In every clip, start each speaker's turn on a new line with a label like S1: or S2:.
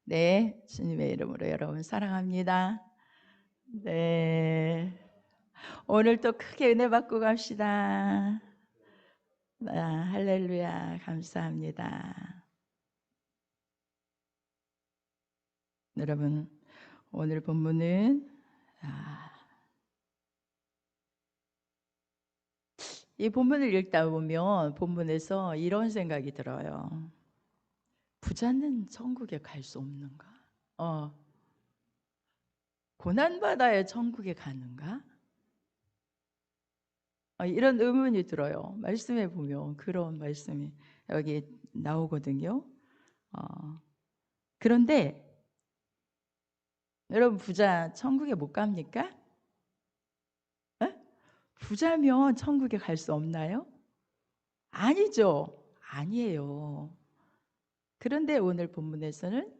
S1: 네, 주님의 이름으로 여러분 사랑합니다. 네, 오늘 또 크게 은혜 받고 갑시다. 할렐루야, 감사합니다. 여러분, 오늘 본문은 아, 이 본문을 읽다 보면 본문에서 이런 생각이 들어요. 부자는 천국에 갈 수 없는가? 어, 고난받아야 천국에 가는가? 이런 의문이 들어요. 말씀에 보면 그런 말씀이 여기 나오거든요. 어, 그런데 여러분, 부자 천국에 못 갑니까? 에? 부자면 천국에 갈 수 없나요? 아니죠. 아니에요. 그런데 오늘 본문에서는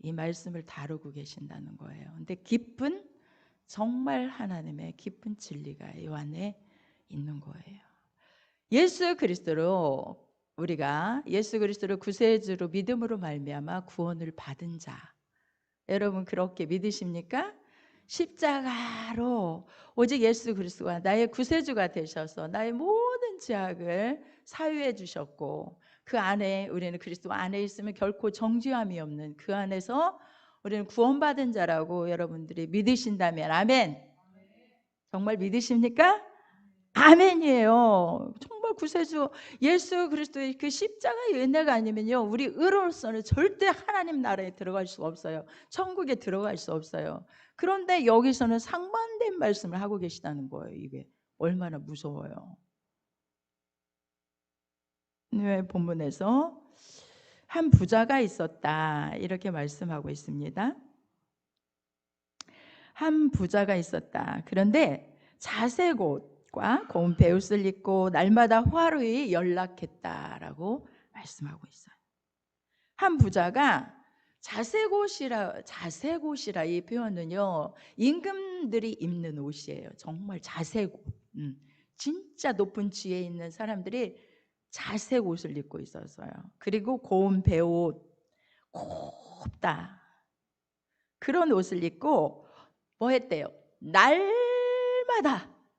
S1: 이 말씀을 다루고 계신다는 거예요. 근데 깊은, 정말 하나님의 깊은 진리가 이 안에 있는 거예요. 예수 그리스도로, 우리가 예수 그리스도를 구세주로 믿음으로 말미암아 구원을 받은 자, 여러분 그렇게 믿으십니까? 십자가로 오직 예수 그리스도가 나의 구세주가 되셔서 나의 모든 죄악을 사유해 주셨고, 그 안에 우리는 그리스도 안에 있으면 결코 정죄함이 없는 그 안에서 우리는 구원받은 자라고 여러분들이 믿으신다면 아멘. 정말 믿으십니까? 아멘이에요. 정말 구세주 예수 그리스도의 그 십자가의 은혜가 아니면요, 우리 의로서는 절대 하나님 나라에 들어갈 수 없어요. 천국에 들어갈 수 없어요. 그런데 여기서는 상반된 말씀을 하고 계시다는 거예요. 이게 얼마나 무서워요. 네, 본문에서 한 부자가 있었다 이렇게 말씀하고 있습니다. 한 부자가 있었다. 그런데 자색옷과 고운 베옷을 입고 날마다 화로에 연락했다라고 말씀하고 있어요. 한 부자가 자색옷이라 이 표현은요, 임금들이 입는 옷이에요. 정말 자색옷. 진짜 높은 지위에 있는 사람들이 자색 옷을 입고 있었어요. 그리고 고운 베옷, 곱다, 그런 옷을 입고 뭐 했대요?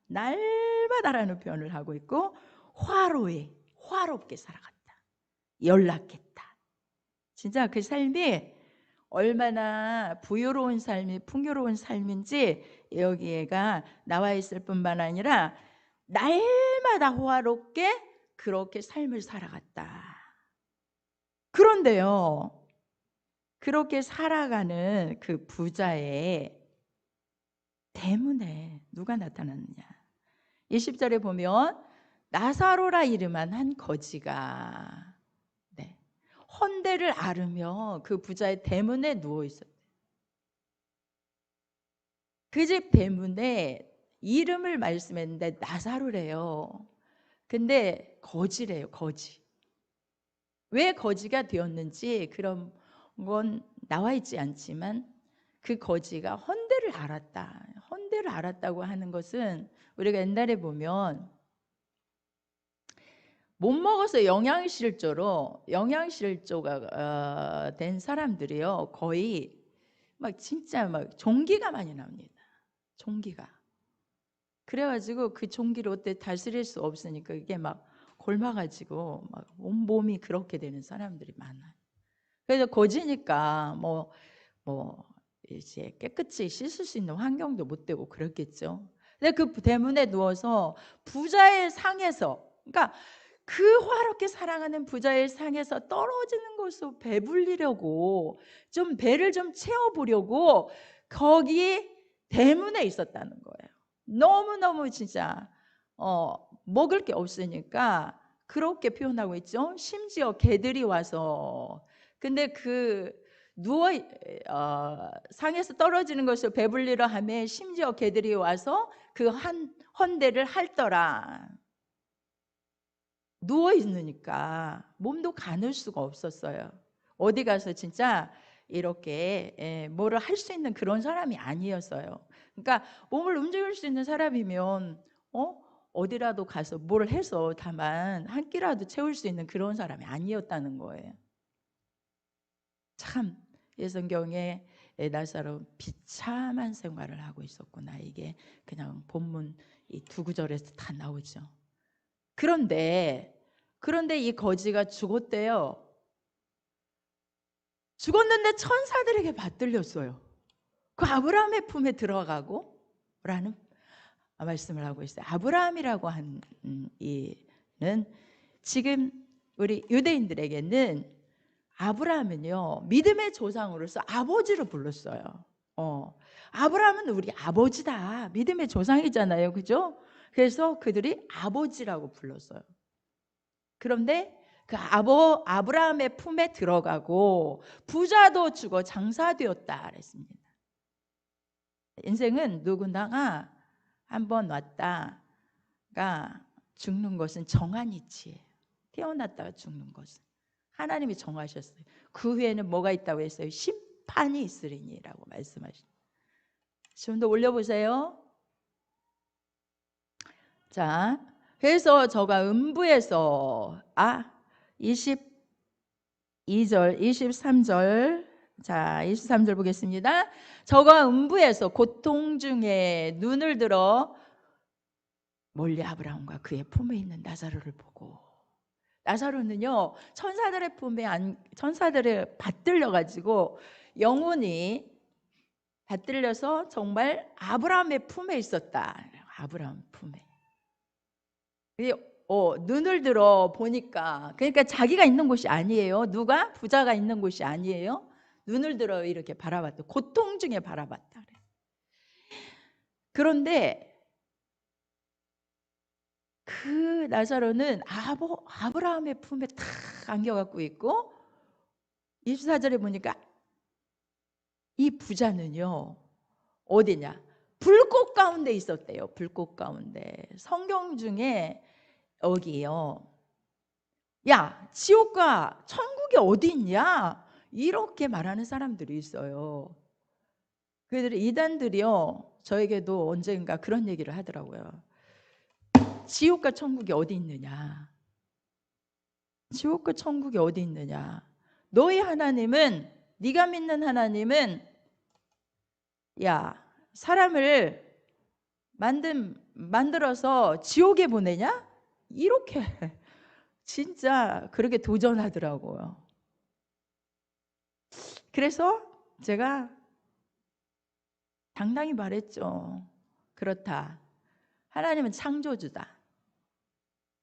S1: 날마다라는 표현을 하고 있고, 화롭게 살아갔다. 연락했다. 진짜 그 삶이 얼마나 부유로운 삶이, 풍요로운 삶인지 여기에가 나와 있을 뿐만 아니라 날마다 화롭게 그렇게 삶을 살아갔다. 그런데요, 그렇게 살아가는 그 부자의 대문에 누가 나타났느냐? 20절에 보면 나사로라 이름한 한 거지가, 네, 헌대를 앓으며 그 부자의 대문에 누워 있었대요. 그 집 대문에 이름을 말씀했는데 나사로래요. 근데 거지래요, 거지. 왜 거지가 되었는지 그런 건 나와 있지 않지만, 그 거지가 헌대를 알았다. 헌대를 알았다고 하는 것은 우리가 옛날에 보면 못 먹어서 영양실조가 된 사람들이요, 거의 막 진짜 막 종기가 많이 납니다. 종기가. 그래가지고 그 종기를 어때 다스릴 수 없으니까 이게 막 골마가지고 막 온몸이 그렇게 되는 사람들이 많아요. 그래서 거지니까 뭐 이제 깨끗이 씻을 수 있는 환경도 못 되고 그렇겠죠. 근데 그 대문에 누워서 부자의 상에서, 그러니까 그 화롭게 살아가는 부자의 상에서 떨어지는 것을 배불리려고, 좀 배를 좀 채워보려고 거기 대문에 있었다는 거예요. 너무너무 진짜 먹을 게 없으니까 그렇게 표현하고 있죠. 심지어 개들이 와서, 근데 그 누워 상에서 떨어지는 것을 배불리려 하며 심지어 개들이 와서 그 한 헌대를 핥더라. 누워 있으니까 몸도 가눌 수가 없었어요. 어디 가서 진짜 이렇게 뭐를 할 수 있는 그런 사람이 아니었어요. 그러니까 몸을 움직일 수 있는 사람이면 어디라도 가서 뭘 해서 다만 한 끼라도 채울 수 있는 그런 사람이 아니었다는 거예요. 참 이 성경에 나사로 비참한 생활을 하고 있었구나. 이게 그냥 본문 이 두 구절에서 다 나오죠. 그런데 이 거지가 죽었대요. 죽었는데 천사들에게 받들렸어요. 그 아브라함의 품에 들어가고 라는 말씀을 하고 있어요. 아브라함이라고 한 이는 지금 우리 유대인들에게는 아브라함은요 믿음의 조상으로서 아버지로 불렀어요. 아브라함은 우리 아버지다. 믿음의 조상이잖아요, 그죠? 그래서 그들이 아버지라고 불렀어요. 그런데 그 아브라함의 품에 들어가고 부자도 죽어 장사되었다 그랬습니다. 인생은 누구나 한번 왔다가 죽는 것은 정한 이치예요. 태어났다가 죽는 것은 하나님이 정하셨어요. 그 후에는 뭐가 있다고 했어요? 심판이 있으리니라고 말씀하셨어요. 좀 더 올려보세요. 자, 그래서 저가 음부에서 22절 23절 자 23절 보겠습니다. 저가 음부에서 고통 중에 눈을 들어 멀리 아브라함과 그의 품에 있는 나사로를 보고, 나사로는요 천사들의 품에 천사들을 받들려 가지고 영혼이 받들려서 정말 아브라함의 품에 있었다. 아브라함 품에. 눈을 들어 보니까, 그러니까 자기가 있는 곳이 아니에요. 누가? 부자가 있는 곳이 아니에요. 눈을 들어 이렇게 바라봤다. 고통 중에 바라봤다. 그런데 그 나사로는 아브라함의 품에 탁 안겨갖고 있고, 24절에 보니까 이 부자는요 어디냐? 불꽃 가운데 있었대요. 불꽃 가운데. 성경 중에 여기요, 야 지옥과 천국이 어디 있냐 이렇게 말하는 사람들이 있어요. 그들이 이단들이요 저에게도 언젠가 그런 얘기를 하더라고요. 지옥과 천국이 어디 있느냐, 지옥과 천국이 어디 있느냐, 너희 하나님은, 네가 믿는 하나님은 야 사람을 만들어서 지옥에 보내냐 이렇게 진짜 그렇게 도전하더라고요. 그래서 제가 당당히 말했죠. 그렇다. 하나님은 창조주다.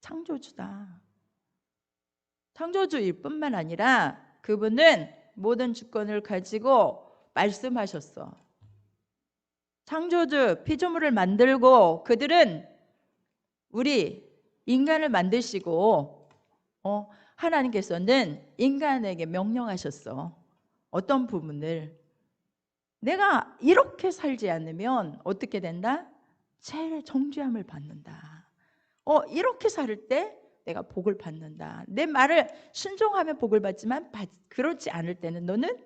S1: 창조주다. 창조주일 뿐만 아니라 그분은 모든 주권을 가지고 말씀하셨어. 창조주 피조물을 만들고 그들은 우리 인간을 만드시고 하나님께서는 인간에게 명령하셨어. 어떤 부분을 내가 이렇게 살지 않으면 어떻게 된다? 죄의 정죄함을 받는다. 이렇게 살 때 내가 복을 받는다. 내 말을 순종하면 복을 받지만 그렇지 않을 때는 너는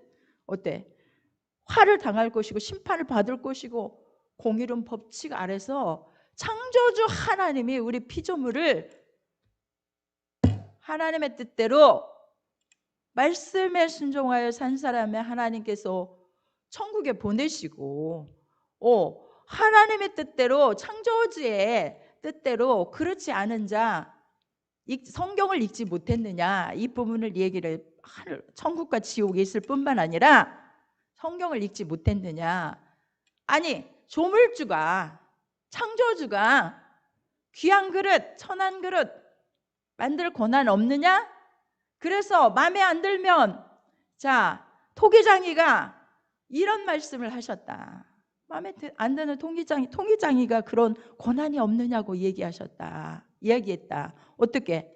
S1: 어때? 화를 당할 것이고 심판을 받을 것이고, 공의로운 법칙 아래서 창조주 하나님이 우리 피조물을 하나님의 뜻대로 말씀에 순종하여 산 사람의 하나님께서 천국에 보내시고, 하나님의 뜻대로 창조주의 뜻대로 그렇지 않은 자, 성경을 읽지 못했느냐 이 부분을 얘기를, 천국과 지옥이 있을 뿐만 아니라 성경을 읽지 못했느냐. 아니 조물주가, 창조주가 귀한 그릇 천한 그릇 만들 권한 없느냐? 그래서 마음에 안 들면 자 토기장이가 이런 말씀을 하셨다. 마음에 안 드는 통기장이가 그런 권한이 없느냐고 얘기하셨다. 이야기했다. 어떻게?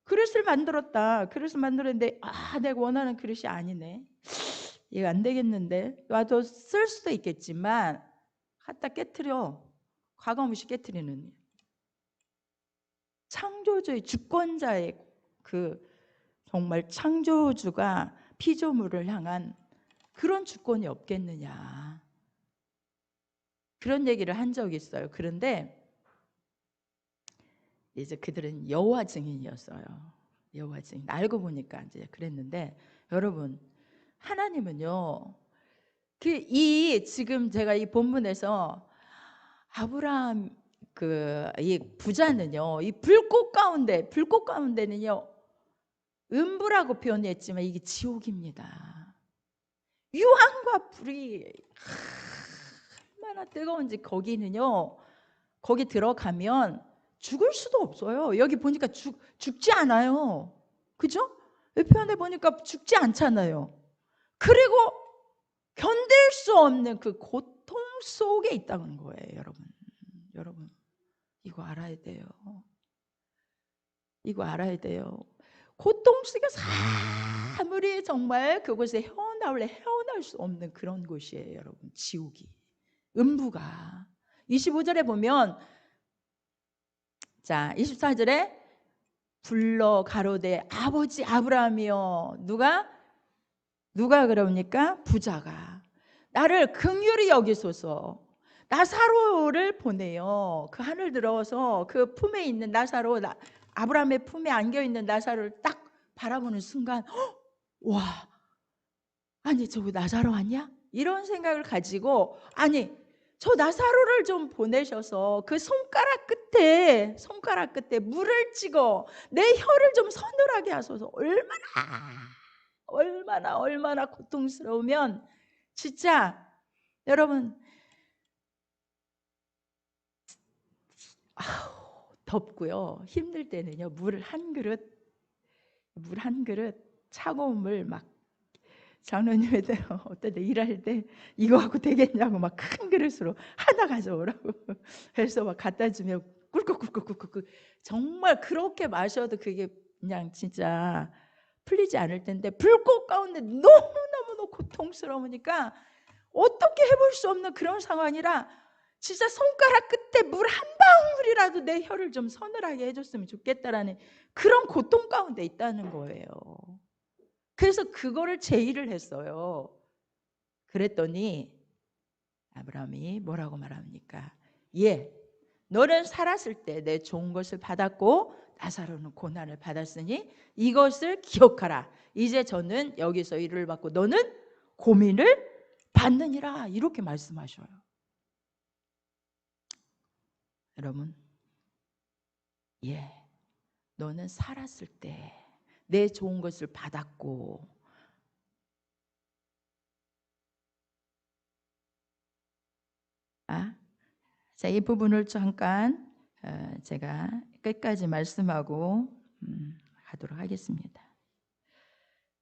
S1: 그릇을 만들었다. 그릇을 만들었는데 내가 원하는 그릇이 아니네. 이거 안 되겠는데. 놔도 쓸 수도 있겠지만 갖다 깨트려. 과감없이 깨트리는. 창조주의 주권자의 그 정말 창조주가 피조물을 향한 그런 주권이 없겠느냐. 그런 얘기를 한 적이 있어요. 그런데 이제 그들은 여호와 증인이었어요. 여호와 증인. 알고 보니까 이제 그랬는데, 여러분 하나님은요, 지금 제가 이 본문에서 아브라함 이 부자는요, 이 불꽃 가운데는요, 음부라고 표현했지만 이게 지옥입니다. 유황과 불이 얼마나 뜨거운지 거기는요, 거기 들어가면 죽을 수도 없어요. 여기 보니까 죽지 않아요. 그죠? 표현해 보니까 죽지 않잖아요. 그리고 견딜 수 없는 그 고통 속에 있다는 거예요, 여러분. 여러분, 이거 알아야 돼요. 이거 알아야 돼요. 고통 속에서 아무리 정말 그곳에 헤어나올 수 없는 그런 곳이에요, 여러분. 지옥이, 음부가. 25절에 보면, 자, 24절에 불러 가로되 아버지 아브라함이여. 누가 그러니까 부자가 나를 긍휼히 여기소서. 나사로를 보내요. 그 하늘 들어서 그 품에 있는 나사로, 아브라함의 품에 안겨 있는 나사로를 딱 바라보는 순간, 와, 아니 저거 나사로 아니야? 이런 생각을 가지고, 아니 저 나사로를 좀 보내셔서 그 손가락 끝에 물을 찍어 내 혀를 좀 서늘하게 하소서. 얼마나 고통스러우면, 진짜 여러분, 덥고요, 힘들 때는요, 물 한 그릇 차가운 물 막, 장로님한테 어떨 때 일할 때 이거 갖고 되겠냐고 막 큰 그릇으로 하나 가져오라고 해서 막 갖다 주면 꿀꺽꿀꺽꿀꺽 정말 그렇게 마셔도 그게 그냥 진짜 풀리지 않을 텐데, 불꽃 가운데 너무너무 고통스러우니까 어떻게 해볼 수 없는 그런 상황이라, 진짜 손가락 끝에 물 한 방울이라도 내 혀를 좀 서늘하게 해줬으면 좋겠다라는 그런 고통 가운데 있다는 거예요. 그래서 그거를 제의를 했어요. 그랬더니 아브라함이 뭐라고 말합니까? 예, 너는 살았을 때 내 좋은 것을 받았고 나사로는 고난을 받았으니 이것을 기억하라. 이제 저는 여기서 일을 받고 너는 고민을 받느니라. 이렇게 말씀하셔요. 여러분, 예, 너는 살았을 때 내 좋은 것을 받았고, 자, 이 부분을 잠깐 제가 끝까지 말씀하고 가도록 하겠습니다.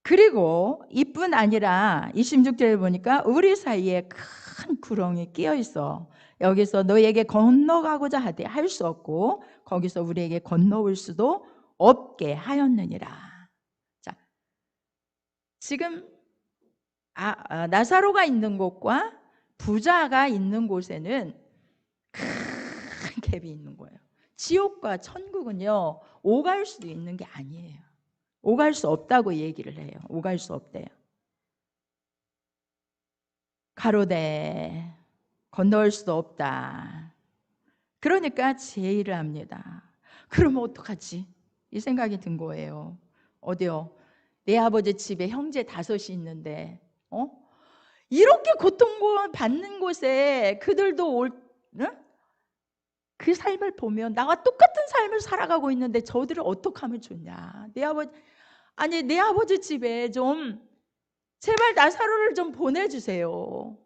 S1: 그리고 이뿐 아니라 26절에 보니까 우리 사이에 큰 구렁이 끼어 있어 여기서 너에게 건너가고자 하되 할 수 없고 거기서 우리에게 건너올 수도 없게 하였느니라. 자, 지금 나사로가 있는 곳과 부자가 있는 곳에는 큰 갭이 있는 거예요. 지옥과 천국은요, 오갈 수도 있는 게 아니에요. 오갈 수 없다고 얘기를 해요. 오갈 수 없대요. 가로되 건너올 수도 없다. 그러니까 제의를 합니다. 그러면 어떡하지? 이 생각이 든 거예요. 어디요? 내 아버지 집에 형제 5이 있는데 이렇게 고통받는 곳에 그들도 그 삶을 보면 나와 똑같은 삶을 살아가고 있는데 저들을 어떻게 하면 좋냐? 내 아버지 집에 좀 제발 나사로를 좀 보내주세요.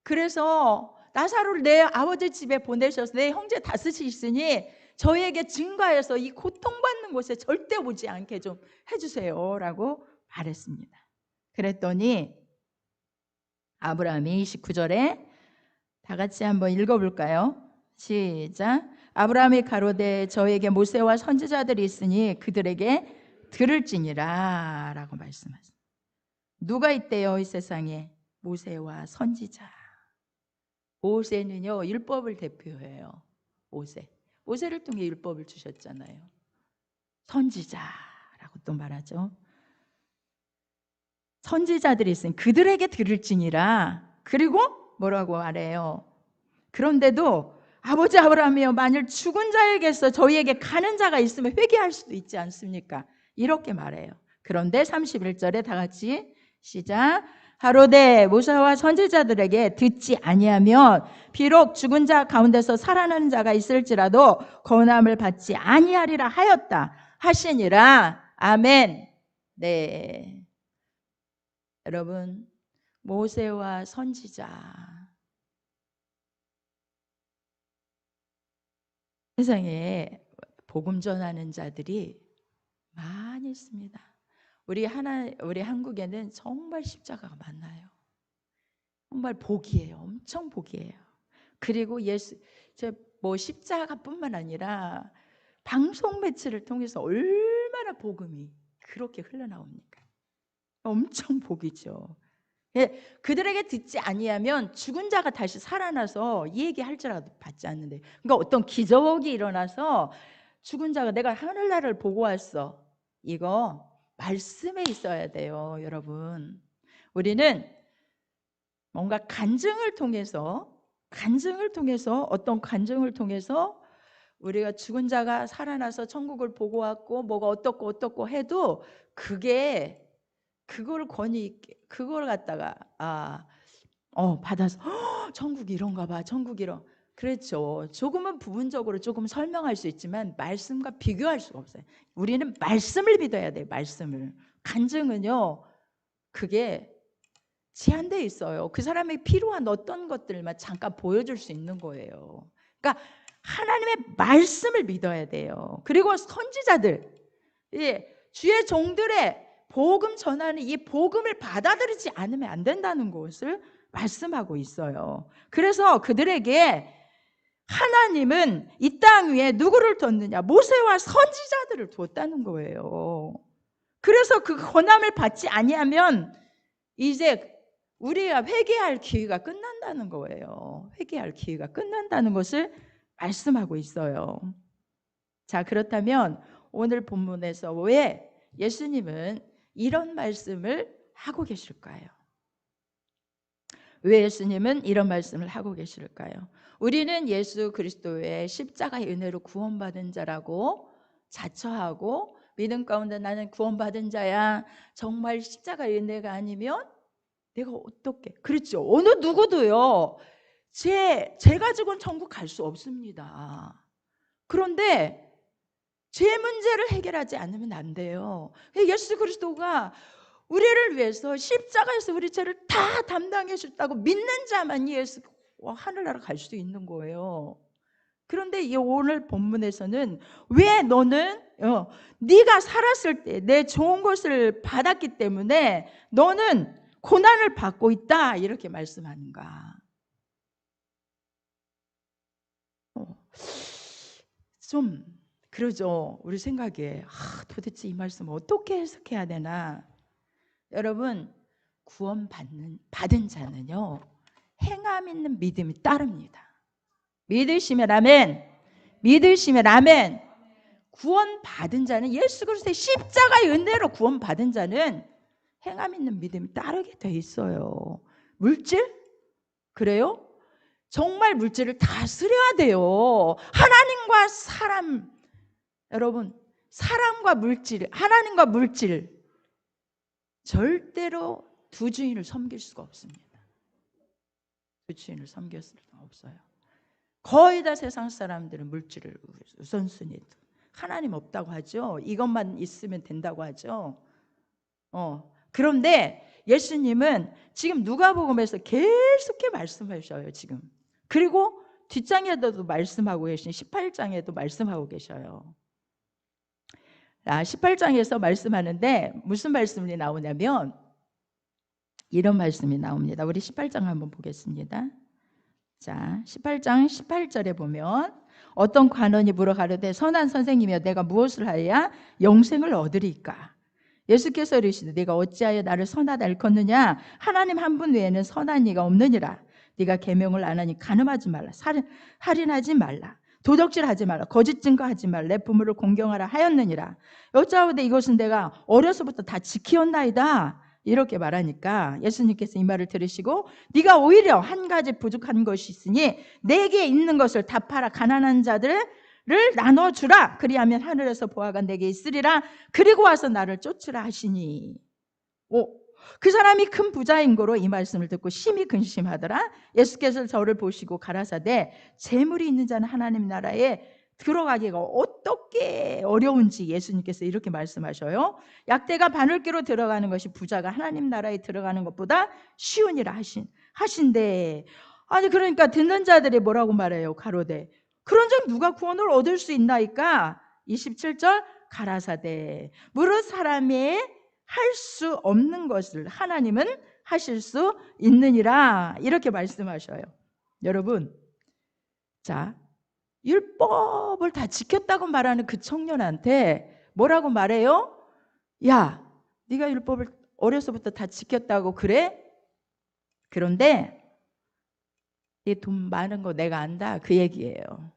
S1: 그래서 나사로를 내 아버지 집에 보내셔서 내 형제 5이 있으니 저에게 증거해서 이 고통받는 곳에 절대 오지 않게 좀 해주세요 라고 말했습니다. 그랬더니 아브라함이 29절에 다 같이 한번 읽어볼까요? 시작. 아브라함이 가로되 저에게 모세와 선지자들이 있으니 그들에게 들을지니라 라고 말씀하십니다. 누가 있대요 이 세상에? 모세와 선지자. 모세는요 율법을 대표해요. 모세를 통해 율법을 주셨잖아요. 선지자라고 또 말하죠. 선지자들이 있으니 그들에게 들을지니라. 그리고 뭐라고 말해요? 그런데도 아버지 아브라함이여 만일 죽은 자에게서 저희에게 가는 자가 있으면 회개할 수도 있지 않습니까? 이렇게 말해요. 그런데 31절에 다 같이 시작. 가로되 모세와 선지자들에게 듣지 아니하면 비록 죽은 자 가운데서 살아나는 자가 있을지라도 권함을 받지 아니하리라 하였다 하시니라. 아멘. 네, 여러분, 모세와 선지자, 세상에 복음 전하는 자들이 많이 있습니다. 우리 한국에는 정말 십자가가 많아요. 정말 복이에요. 엄청 복이에요. 그리고 십자가뿐만 아니라 방송 매체를 통해서 얼마나 복음이 그렇게 흘러나옵니까? 엄청 복이죠. 그들에게 듣지 아니하면 죽은 자가 다시 살아나서 이 얘기할지라도 받지 않는데, 그러니까 어떤 기적이 일어나서 죽은 자가 내가 하늘나라를 보고 왔어, 이거 말씀에 있어야 돼요. 여러분, 우리는 뭔가 간증을 통해서 어떤 간증을 통해서 우리가 죽은 자가 살아나서 천국을 보고 왔고 뭐가 어떻고 해도 그걸 권위 있게 그걸 갖다가 받아서 천국이 이런가 봐, 천국이 이런, 그렇죠. 조금은 부분적으로 조금 설명할 수 있지만 말씀과 비교할 수가 없어요. 우리는 말씀을 믿어야 돼요. 말씀을. 간증은요, 그게 제한되어 있어요. 그 사람에게 필요한 어떤 것들만 잠깐 보여줄 수 있는 거예요. 그러니까 하나님의 말씀을 믿어야 돼요. 그리고 선지자들, 주의 종들의 복음 전하는 이 복음을 받아들이지 않으면 안 된다는 것을 말씀하고 있어요. 그래서 그들에게 하나님은 이 땅 위에 누구를 뒀느냐? 모세와 선지자들을 두었다는 거예요. 그래서 그 권함을 받지 아니하면 이제 우리가 회개할 기회가 끝난다는 거예요. 회개할 기회가 끝난다는 것을 말씀하고 있어요. 자, 그렇다면 오늘 본문에서 왜 예수님은 이런 말씀을 하고 계실까요? 왜 예수님은 이런 말씀을 하고 계실까요? 우리는 예수 그리스도의 십자가의 은혜로 구원받은 자라고 자처하고 믿음 가운데 나는 구원받은 자야, 정말 십자가의 은혜가 아니면 내가 어떻게, 그렇죠. 어느 누구도요 제 가지고는 천국 갈 수 없습니다. 그런데 제 문제를 해결하지 않으면 안 돼요. 예수 그리스도가 우리를 위해서 십자가에서 우리 죄를 다 담당해 줬다고 믿는 자만이 하늘나라 갈 수 있는 거예요. 그런데 이 오늘 본문에서는 왜 너는 네가 살았을 때 내 좋은 것을 받았기 때문에 너는 고난을 받고 있다, 이렇게 말씀하는가? 좀 그러죠. 우리 생각에 도대체 이 말씀을 어떻게 해석해야 되나? 여러분, 받은 자는요 행함 있는 믿음이 따릅니다. 믿으시면 아멘. 믿으시면 아멘. 구원받은 자는, 예수 그리스도의 십자가의 은혜로 구원받은 자는 행함 있는 믿음이 따르게 돼 있어요. 물질? 그래요? 정말 물질을 다스려야 돼요. 하나님과 사람, 여러분, 사람과 물질, 하나님과 물질, 절대로 두 주인을 섬길 수가 없습니다. 두 주인을 섬길 수가 없어요. 거의 다 세상 사람들은 물질을 우선순위, 하나님 없다고 하죠. 이것만 있으면 된다고 하죠. 그런데 예수님은 지금 누가복음에서 계속해 말씀하셔요. 지금. 그리고 뒷장에도 말씀하고 계신 18장에도 말씀하고 계셔요. 18장에서 말씀하는데 무슨 말씀이 나오냐면 이런 말씀이 나옵니다. 우리 18장 한번 보겠습니다. 자, 18장 18절에 보면 어떤 관원이 물어 가로되 선한 선생님이여 내가 무엇을 하여야 영생을 얻으리까? 예수께서 이르시되 네가 어찌하여 나를 선하다 일컫느냐? 하나님 한 분 외에는 선한 이가 없느니라. 네가 계명을 안 하니 간음하지 말라, 살인하지 말라, 도적질하지 말라, 거짓 증거하지 말라, 내 부모를 공경하라 하였느니라. 여짜오되 이것은 내가 어려서부터 다 지키었나이다, 이렇게 말하니까 예수님께서 이 말을 들으시고 네가 오히려 한 가지 부족한 것이 있으니 내게 있는 것을 다 팔아 가난한 자들을 나눠주라. 그리하면 하늘에서 보화가 내게 있으리라. 그리고 와서 나를 쫓으라 하시니. 그 사람이 큰 부자인 거로 이 말씀을 듣고 심히 근심하더라. 예수께서 저를 보시고 가라사대 재물이 있는 자는 하나님 나라에 들어가기가 어떻게 어려운지 예수님께서 이렇게 말씀하셔요. 약대가 바늘귀로 들어가는 것이 부자가 하나님 나라에 들어가는 것보다 쉬우니라 하신대. 아니 그러니까 듣는 자들이 뭐라고 말해요? 가로되 그런즉 누가 구원을 얻을 수 있나이까? 27절 가라사대 무릇 사람이 할 수 없는 것을 하나님은 하실 수 있느니라 이렇게 말씀하셔요. 여러분, 자 율법을 다 지켰다고 말하는 그 청년한테 뭐라고 말해요? 야, 네가 율법을 어려서부터 다 지켰다고 그래? 그런데 네 돈 많은 거 내가 안다 그 얘기예요.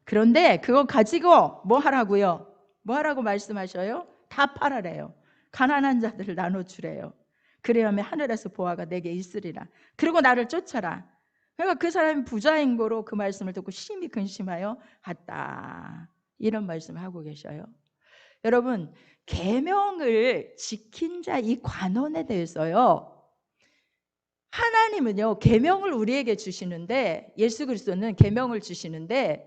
S1: 그런데 그거 가지고 뭐 하라고요? 뭐 하라고 말씀하셔요? 다 팔아래요. 가난한 자들을 나눠주래요. 그래야면 하늘에서 보화가 내게 있으리라. 그리고 나를 쫓아라. 그러니까 그 사람이 부자인 거로 그 말씀을 듣고 심히 근심하여 갔다. 이런 말씀을 하고 계셔요. 여러분, 계명을 지킨 자 이 관원에 대해서요. 하나님은요 계명을 우리에게 주시는데 예수 그리스도는 계명을 주시는데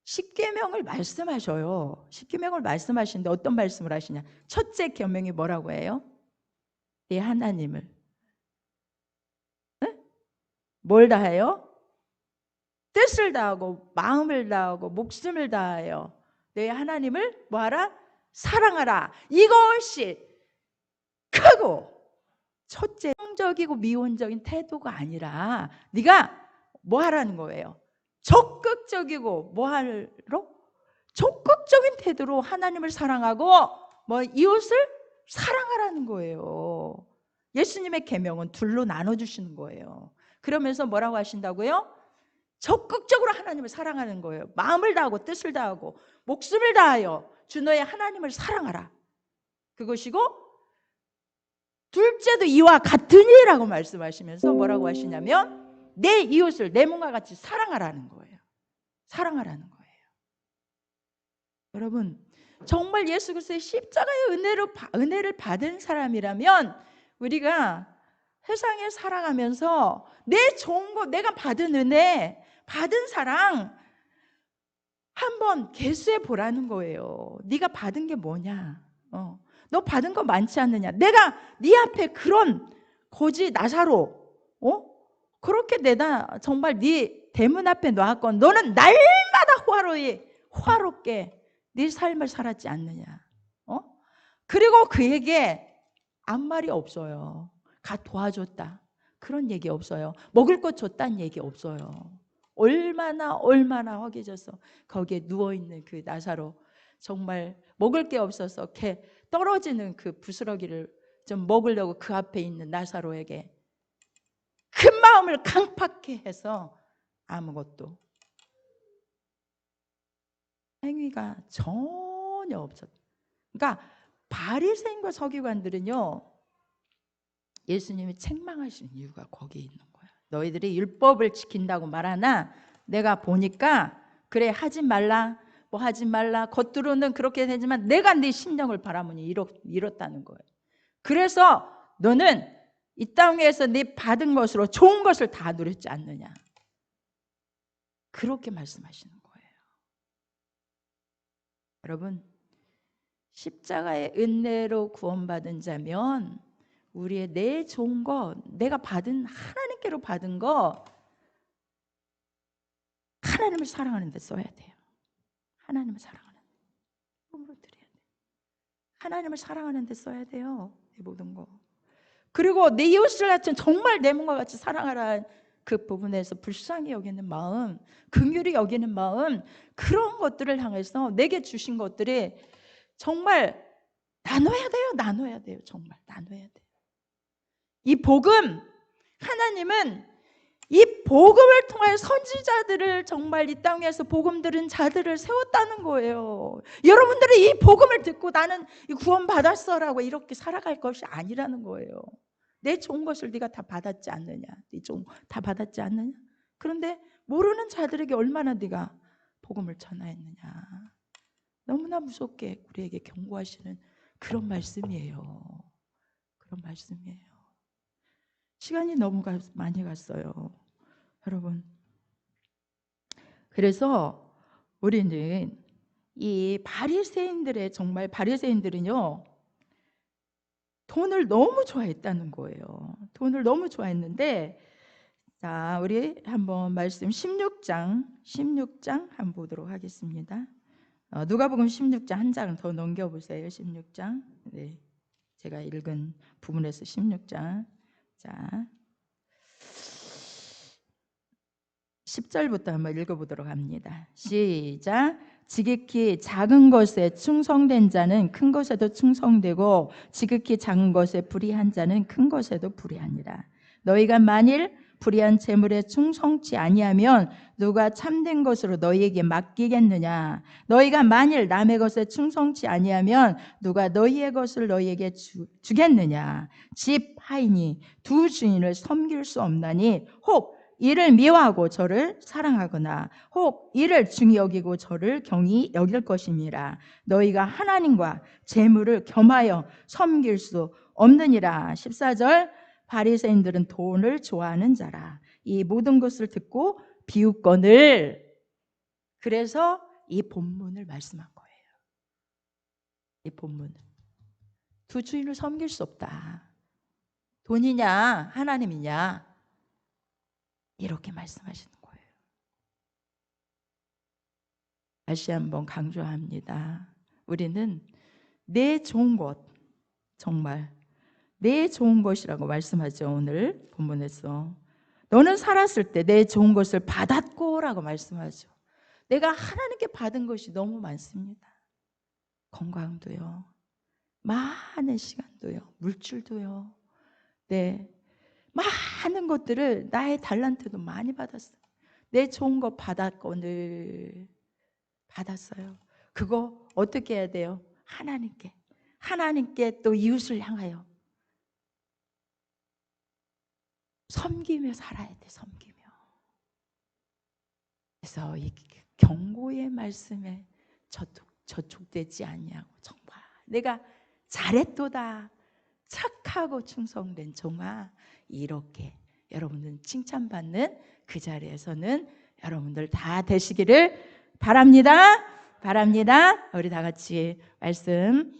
S1: 십계명을 말씀하셔요. 십계명을 말씀하시는데 어떤 말씀을 하시냐? 첫째 계명이 뭐라고 해요? 네 하나님을 뭘 다해요? 뜻을 다하고 마음을 다하고 목숨을 다하여 내 하나님을 뭐하라? 사랑하라. 이것이 크고 첫째 적이고 미온적인 태도가 아니라 네가 뭐 하라는 거예요? 적극적이고 뭐 하러? 적극적인 태도로 하나님을 사랑하고 뭐 이웃을 사랑하라는 거예요. 예수님의 계명은 둘로 나눠주시는 거예요. 그러면서 뭐라고 하신다고요? 적극적으로 하나님을 사랑하는 거예요. 마음을 다하고 뜻을 다하고 목숨을 다하여 주 너의 하나님을 사랑하라. 그것이고 둘째도 이와 같으니라고 말씀하시면서 뭐라고 하시냐면 내 이웃을 내 몸과 같이 사랑하라는 거예요. 사랑하라는 거예요. 여러분 정말 예수 그리스도의 십자가의 은혜를 받은 사람이라면 우리가 세상에 살아가면서 내 좋은 거 내가 받은 은혜 받은 사랑 한번 계수해 보라는 거예요. 네가 받은 게 뭐냐? 너 받은 거 많지 않느냐? 내가 네 앞에 그런 거지 나사로 그렇게 내다 정말 네 대문 앞에 놓았건 너는 날마다 화롭게 네 삶을 살았지 않느냐? 그리고 그에게 아무 말이 없어요. 가 도와줬다 그런 얘기 없어요. 먹을 것 줬다는 얘기 없어요. 얼마나 허기져서 거기에 누워있는 그 나사로 정말 먹을 게 없어서 이렇게 떨어지는 그 부스러기를 좀 먹으려고 그 앞에 있는 나사로에게 큰 마음을 강팍해 해서 아무것도 행위가 전혀 없었다. 그러니까 바리새인과 서기관들은요 예수님이 책망하신 이유가 거기에 있는 거야. 너희들이 율법을 지킨다고 말하나 내가 보니까 그래 하지 말라 뭐 하지 말라 겉으로는 그렇게 되지만 내가 네 심령을 바라보니 이렇다는 거예요. 그래서 너는 이 땅에서 네 받은 것으로 좋은 것을 다 누렸지 않느냐 그렇게 말씀하시는 거예요. 여러분 십자가의 은혜로 구원받은 자면 우리의 내 좋은 거 내가 받은 하나님께로 받은 거 하나님을 사랑하는 데 써야 돼요. 하나님을 사랑하는 데 꿈으로 드려야 돼요. 하나님을 사랑하는 데 써야 돼요. 내 모든 거. 그리고 내 이웃을 같은 정말 내 몸과 같이 사랑하라는 그 부분에서 불쌍히 여기는 마음 긍휼히 여기는 마음 그런 것들을 향해서 내게 주신 것들이 정말 나눠야 돼요. 정말 나눠야 돼요. 이 복음 하나님은 이 복음을 통하여 선지자들을 정말 이 땅에서 복음 들은 자들을 세웠다는 거예요. 여러분들이 이 복음을 듣고 나는 구원 받았어라고 이렇게 살아갈 것이 아니라는 거예요. 내 좋은 것을 네가 다 받았지 않느냐? 네 좋은 다 받았지 않느냐? 그런데 모르는 자들에게 얼마나 네가 복음을 전하였느냐? 너무나 무섭게 우리에게 경고하시는 그런 말씀이에요. 그런 말씀이에요. 시간이 너무 많이 갔어요, 여러분. 그래서 우리는 이 바리새인들의, 정말 바리새인들은요, 돈을 너무 좋아했다는 거예요. 돈을 너무 좋아했는데, 자, 우리 한번 말씀 16장 한번 보도록 하겠습니다. 누가복음 16장 한 장 더 넘겨보세요. 16장. 네, 제가 읽은 부분에서 16장. 자, 10절부터 한번 읽어보도록 합니다. 시작. 지극히 작은 것에 충성된 자는 큰 것에도 충성되고 지극히 작은 것에 불의한 자는 큰 것에도 불의하니라. 너희가 만일 불의한 재물에 충성치 아니하면 누가 참된 것으로 너희에게 맡기겠느냐? 너희가 만일 남의 것에 충성치 아니하면 누가 너희의 것을 너희에게 주겠느냐? 집 하이니 두 주인을 섬길 수 없나니 혹 이를 미워하고 저를 사랑하거나 혹 이를 중히 여기고 저를 경히 여길 것임이라. 너희가 하나님과 재물을 겸하여 섬길 수 없느니라. 14절. 바리새인들은 돈을 좋아하는 자라. 이 모든 것을 듣고 비웃거늘. 그래서 이 본문을 말씀한 거예요. 이 본문은 두 주인을 섬길 수 없다. 돈이냐 하나님이냐, 이렇게 말씀하시는 거예요. 다시 한번 강조합니다. 우리는 내 좋은 것, 정말 내 좋은 것이라고 말씀하죠. 오늘 본문에서 너는 살았을 때 내 좋은 것을 받았고 라고 말씀하죠. 내가 하나님께 받은 것이 너무 많습니다. 건강도요, 많은 시간도요, 물질도요, 네, 많은 것들을, 나의 달란트도 많이 받았어요. 내 좋은 거 받았거늘 받았어요. 그거 어떻게 해야 돼요? 하나님께 또 이웃을 향하여 섬기며 살아야 돼. 섬기며. 그래서 이 경고의 말씀에 저촉되지 않냐고, 정말 내가 잘했도다, 착하고 충성된 종아, 이렇게 여러분들 칭찬받는 그 자리에서는 여러분들 다 되시기를 바랍니다. 우리 다 같이 말씀